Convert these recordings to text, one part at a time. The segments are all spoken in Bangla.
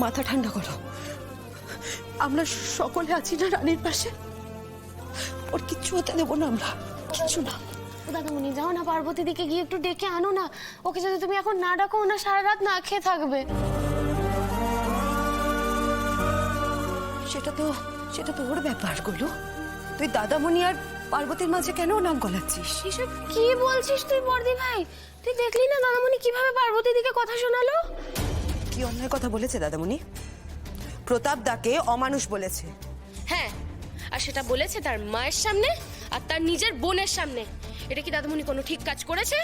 মাথা ঠান্ডা করো। আমরা সকলে আছি না রানীর পাশে, ওর কিচ্ছু হতে দেবো না আমরা, কিচ্ছু না। দাদামণি যাও না, পার্বতী দিকে গিয়ে একটু ডেকে আনো না। ওকে যদি তুমি এখন না ডাকো না সারা রাত না খেয়ে থাকবে। সেটা তো ওর ব্যাপার গুলো। তুই দাদামণি আর পার্বতীর মাঝে কেন নাক গলাচ্ছিস? এসব কি বলছিস তুই বর্দি ভাই? তুই দেখলি না দাদামণি কিভাবে পার্বতী দিকে কথা শোনালো? কি অন্যায় কথা বলেছে দাদামণি? প্রতাপ দাকে অমানুষ বলেছে। হ্যাঁ, আর সেটা বলেছে তার মায়ের সামনে আর তার নিজের বোনের সামনে। এটা কি দাদামণি কোনো ঠিক কাজ করেছে?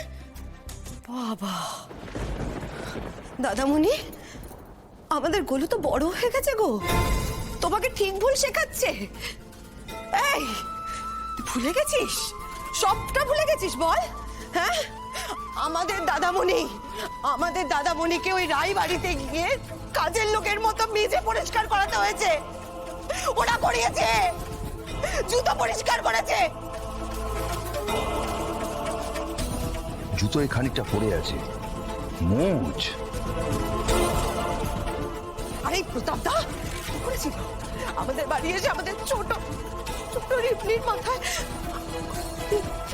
বাবা, দাদামণি আমাদের গোলু তো বড় হয়ে গেছে গো, তোমাকে ঠিক ভুল শেখাচ্ছে। এই ভুলে গেছিস, সবটা ভুলে গেছিস বল? হ্যাঁ, আমাদের দাদামণিকে ওই রাই বাড়িতে গিয়ে কাজের লোকের মতো মেজে পরিষ্কার করাতে হয়েছে। ওরা করিয়েছে, জুতো পরিষ্কার করেছে। জুতোয় খানিকটা পড়ে আছে, মোচ। আরে প্রতাপ দা করেছিল আমাদের বাড়ি এসে আমাদের ছোট ছোট রিপলির মাথায়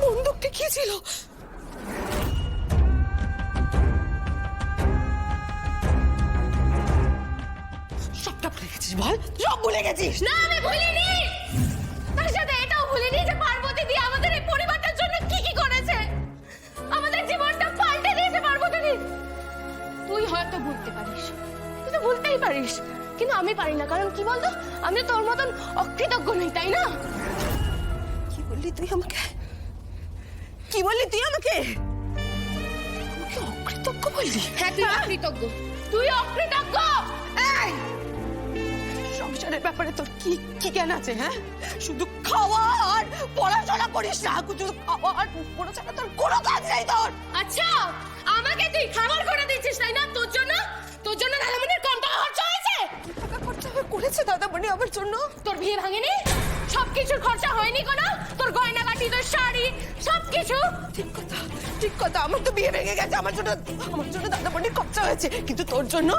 বন্দুক ঠেকিয়েছিল। সবটা ভুলে গেছিস বল? সব ভুলে গেছিস? না, আমি ভুলিনি। তার সাথে এটাও ভুলিনি যে পার্বতী দি আমাদের এই পরিবারটার জন্য কি কি করেছে। আমাদের জীবনটা পাল্টে দিয়েছে পার্বতী দি। তুই হয়তো ভুলতে পারিস, তুই তো ভুলতেই পারিস, কিন্তু আমি পারি না। কারণ কি বলতো, আমি তোর মতন অকৃতজ্ঞ নই, তাই না? কি বললি তুই আমাকে? কি বললি তুই আমাকে? আমাকে অকৃতজ্ঞ বললি? হ্যাঁ, তুই অকৃতজ্ঞ, তুই অকৃতজ্ঞ। এই সংসারের ব্যাপারে তোর কি কি জ্ঞান আছে? হ্যাঁ, শুধু খাওয়া আর পড়াশোনা করিস না, শুধু খাওয়া আর পড়াশোনা, তোর কোনো কাজ নেই তোর। আচ্ছা, আমাকে তুই খাবার করে দিচ্ছিস তাই না? তোর জন্য দাদামণির কম টাকা খরচা হয়েছে? টাকা খরচা করেছে দাদামণি আমার জন্য। তোর বিয়ে ভাঙেনি? সবকিছুর খরচা হয়নি কোনো? তোর গয়নাগাটি, তোর শাড়ি, সবকিছু? ঠিক কথা, আমার তো বিয়ে ভেঙে গেছে, আমার জন্য দাদামণির খরচা হয়েছে, কিন্তু তোর জন্য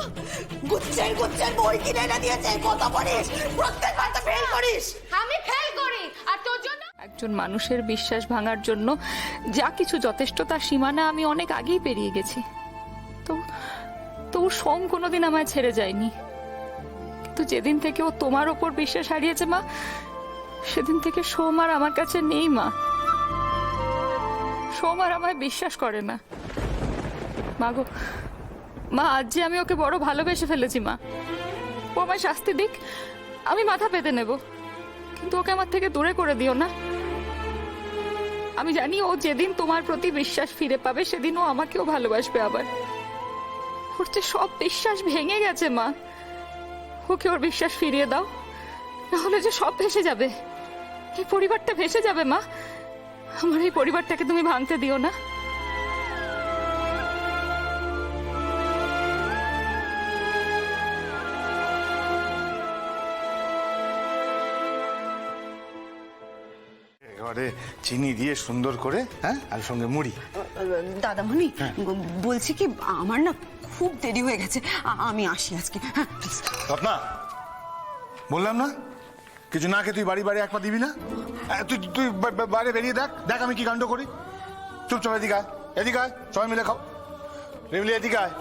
গুচ্ছের বই কিনে এনে দিয়েছে। কত পড়িস? প্রত্যেকবার তো ফেল করিস। আমি ফেল করি, আর তোর জন্য? একজন মানুষের বিশ্বাস ভাঙার জন্য যা কিছু যথেষ্ট তার সীমানা আমি অনেক আগেই পেরিয়ে গেছি। তো সোম কোনোদিন আমায় ছেড়ে যায়নি, কিন্তু যেদিন থেকে ও তোমার ওপর বিশ্বাস হারিয়েছে মা, সেদিন থেকে সোম আর আমার কাছে নেই মা। সোম আর আমায় বিশ্বাস করে না। মা গো মা, আজ যে আমি ওকে বড় ভালোবেসে ফেলেছি মা, ও আমায় শাস্তি দিক, আমি মাথা পেতে নেব, কিন্তু ওকে আমার থেকে দূরে করে দিও না। আমি জানি ও যেদিন তোমার প্রতি বিশ্বাস ফিরে পাবে সেদিন ও আমাকেও ভালোবাসবে আবার। ওর যে সব বিশ্বাস ভেঙে গেছে মা, ওকে ওর বিশ্বাস ফিরিয়ে দাও, নাহলে যে সব ভেসে যাবে, এই পরিবারটা ভেসে যাবে মা। আমার এই পরিবারটাকে তুমি ভাঙতে দিও না। এবারে চিনি দিয়ে সুন্দর করে, হ্যাঁ, আর সঙ্গে মুড়ি। দাদামণি বলছি কি, আমার না খুব দেরি হয়ে গেছে, আমি আসি আজকে। হ্যাঁ প্লিজ। রত্না, বললাম না কিছু না খেয়ে তুই বাড়ি এক পা দিবি না। তুই বাইরে বেরিয়ে দেখ আমি কি কাণ্ড করি। চুপচাপ এদিকে আয়, সবাই মিলে খাও। রিমলি এদিকে আয়।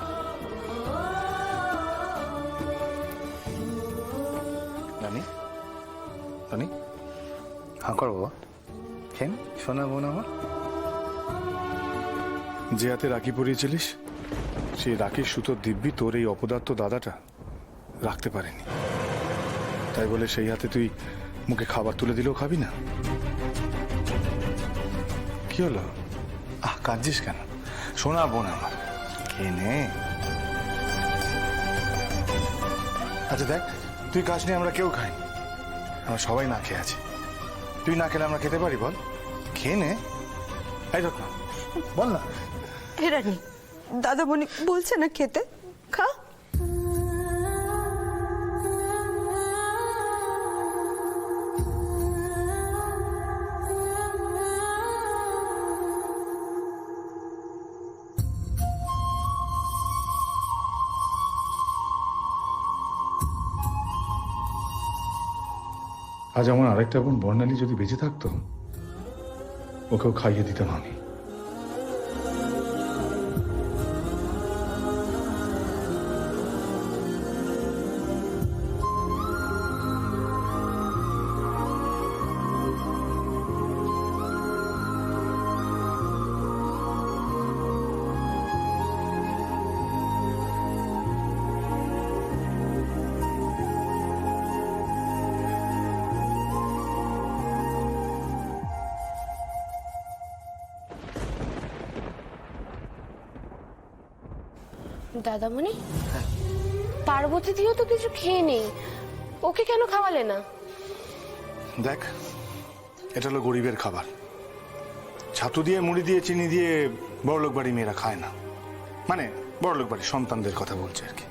রানী হাঁ কর বাবা, খেন শোনা বোন আমার। যে হাতে রাখি পরিয়েছিলিস সেই রাখির সুতোর দিব্যি তোর এই অপদার্থ দাদাটা রাখতে পারেনি, তাই বলে সেই হাতে তুই মুখে খাবার তুলে দিলেও খাবি না? কি হলো? কাঁদছিস কেন? শোনা বোন আমার, খেয়ে নে। আচ্ছা দেখ, তুই খাস নি, আমরা কেউ খাইনি, আমরা সবাই না খেয়ে আছি। তুই না খেলে আমরা খেতে পারি বল? খেয়ে নে। এই রত্না বল না। হে রানী, দাদামণি বলছে না খেতে, খা। আজ আমার আরেকটা বোন বর্ণালী যদি বেঁচে থাকতো, ওকেও খাইয়ে দিতাম আমি। দাদামণি, পার্বতী দিও তো কিছু খেয়ে নেই, ওকে কেন খাওয়ালে না? দেখ, এটা হলো গরিবের খাবার। ছাতু দিয়ে, মুড়ি দিয়ে, চিনি দিয়ে বড়লোক বাড়ি মেয়েরা খায় না। মানে বড়লোক বাড়ির সন্তানদের কথা বলছে আর কি।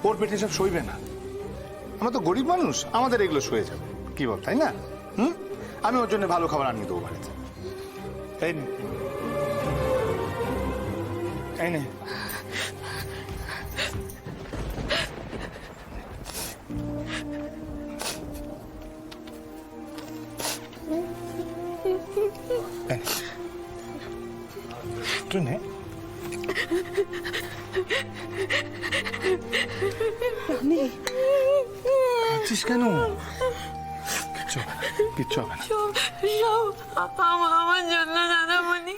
ওর পেটে সব সইবে না। আমরা তো গরিব মানুষ, আমাদের এগুলো সয়ে যাবে, কি বল, তাই না? আমি ওর জন্য ভালো খাবার আনিয়ে দেবো বাড়িতে। এই নে, এই নে। তুই নে। কাঁদছিস কেন? কিচ্ছু হবে না, কিচ্ছু হবে না। আমার জন্য দাদামণি।